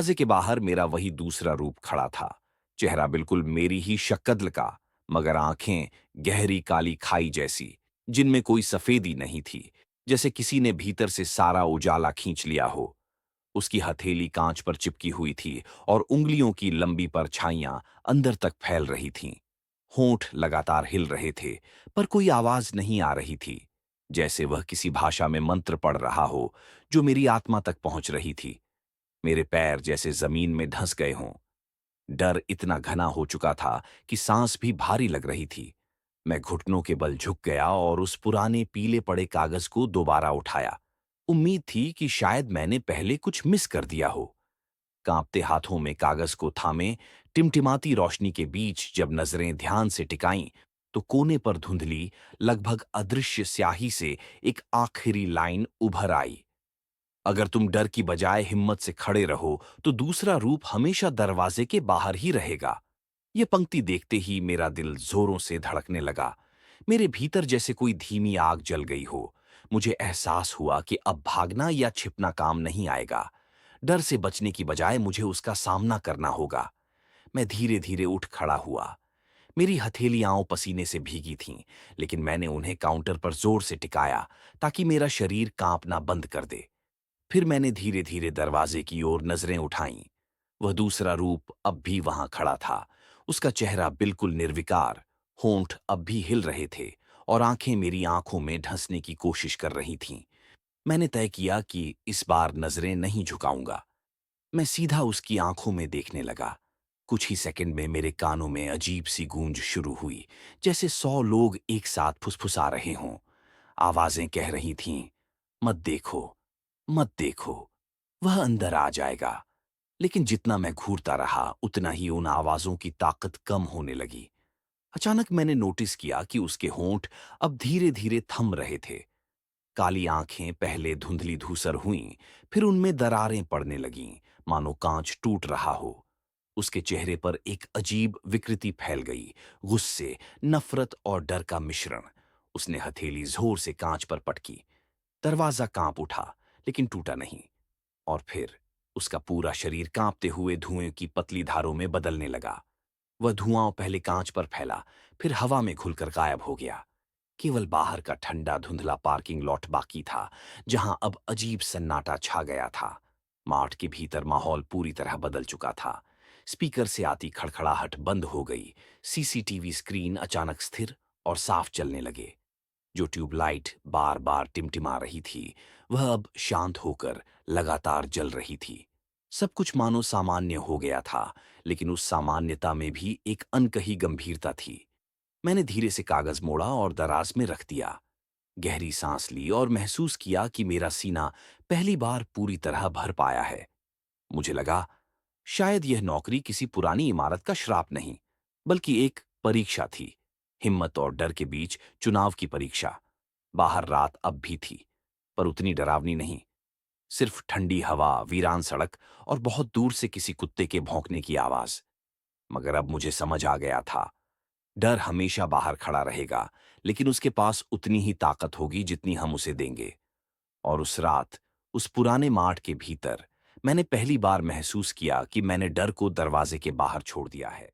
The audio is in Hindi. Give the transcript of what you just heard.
दरवाजे के बाहर मेरा वही दूसरा रूप खड़ा था। चेहरा बिल्कुल मेरी ही शक्ल का, मगर आंखें गहरी काली खाई जैसी, जिनमें कोई सफेदी नहीं थी, जैसे किसी ने भीतर से सारा उजाला खींच लिया हो। उसकी हथेली कांच पर चिपकी हुई थी और उंगलियों की लंबी परछाइयां अंदर तक फैल रही थीं। होंठ लगातार हिल रहे थे, पर कोई आवाज नहीं आ रही थी, जैसे वह किसी भाषा में मंत्र पढ़ रहा हो जो मेरी आत्मा तक पहुंच रही थी। मेरे पैर जैसे जमीन में धंस गए हों। डर इतना घना हो चुका था कि सांस भी भारी लग रही थी। मैं घुटनों के बल झुक गया और उस पुराने पीले पड़े कागज को दोबारा उठाया। उम्मीद थी कि शायद मैंने पहले कुछ मिस कर दिया हो। कांपते हाथों में कागज को थामे, टिमटिमाती रोशनी के बीच जब नजरें ध्यान से टिकाईं, तो कोने पर धुंधली, लगभग अदृश्य स्याही से एक आखिरी लाइन उभर आई। अगर तुम डर की बजाय हिम्मत से खड़े रहो, तो दूसरा रूप हमेशा दरवाजे के बाहर ही रहेगा। ये पंक्ति देखते ही मेरा दिल जोरों से धड़कने लगा। मेरे भीतर जैसे कोई धीमी आग जल गई हो। मुझे एहसास हुआ कि अब भागना या छिपना काम नहीं आएगा। डर से बचने की बजाय मुझे उसका सामना करना होगा। मैं धीरे धीरे उठ खड़ा हुआ। मेरी हथेलियां पसीने से भीगी थीं, लेकिन मैंने उन्हें काउंटर पर जोर से टिकाया ताकि मेरा शरीर कांपना बंद कर दे। फिर मैंने धीरे धीरे दरवाजे की ओर नजरें उठाईं। वह दूसरा रूप अब भी वहां खड़ा था। उसका चेहरा बिल्कुल निर्विकार, होंठ अब भी हिल रहे थे और आंखें मेरी आंखों में ढंसने की कोशिश कर रही थीं। मैंने तय किया कि इस बार नजरें नहीं झुकाऊंगा। मैं सीधा उसकी आंखों में देखने लगा। कुछ ही सेकंड में मेरे कानों में अजीब सी गूंज शुरू हुई, जैसे 100 लोग एक साथ फुसफुसा रहे हों। आवाजें कह रही थीं, मत देखो, मत देखो, वह अंदर आ जाएगा। लेकिन जितना मैं घूरता रहा, उतना ही उन आवाजों की ताकत कम होने लगी। अचानक मैंने नोटिस किया कि उसके होंठ अब धीरे धीरे थम रहे थे। काली आंखें पहले धुंधली धूसर हुईं, फिर उनमें दरारें पड़ने लगीं, मानो कांच टूट रहा हो। उसके चेहरे पर एक अजीब विकृति फैल गई, गुस्से, नफरत और डर का मिश्रण। उसने हथेली जोर से कांच पर पटकी। दरवाजा कांप उठा, लेकिन टूटा नहीं। और फिर उसका पूरा शरीर कांपते हुए धुएं की पतली धारों में बदलने लगा। वह धुआं पहले कांच पर फैला, फिर हवा में घुलकर गायब हो गया। केवल बाहर का ठंडा धुंधला पार्किंग लॉट बाकी था, जहां अब अजीब सन्नाटा छा गया था। मार्ट के भीतर माहौल पूरी तरह बदल चुका था। स्पीकर से आती खड़खड़ाहट बंद हो गई। सीसीटीवी स्क्रीन अचानक स्थिर और साफ चलने लगे। जो ट्यूबलाइट बार बार टिमटिमा रही थी, वह अब शांत होकर लगातार जल रही थी। सब कुछ मानो सामान्य हो गया था, लेकिन उस सामान्यता में भी एक अनकही गंभीरता थी। मैंने धीरे से कागज मोड़ा और दराज में रख दिया। गहरी सांस ली और महसूस किया कि मेरा सीना पहली बार पूरी तरह भर पाया है। मुझे लगा, शायद यह नौकरी किसी पुरानी इमारत का श्राप नहीं, बल्कि एक परीक्षा थी। हिम्मत और डर के बीच चुनाव की परीक्षा। बाहर रात अब भी थी, पर उतनी डरावनी नहीं। सिर्फ ठंडी हवा, वीरान सड़क और बहुत दूर से किसी कुत्ते के भौंकने की आवाज। मगर अब मुझे समझ आ गया था, डर हमेशा बाहर खड़ा रहेगा, लेकिन उसके पास उतनी ही ताकत होगी जितनी हम उसे देंगे। और उस रात, उस पुराने मार्ट के भीतर, मैंने पहली बार महसूस किया कि मैंने डर को दरवाजे के बाहर छोड़ दिया है।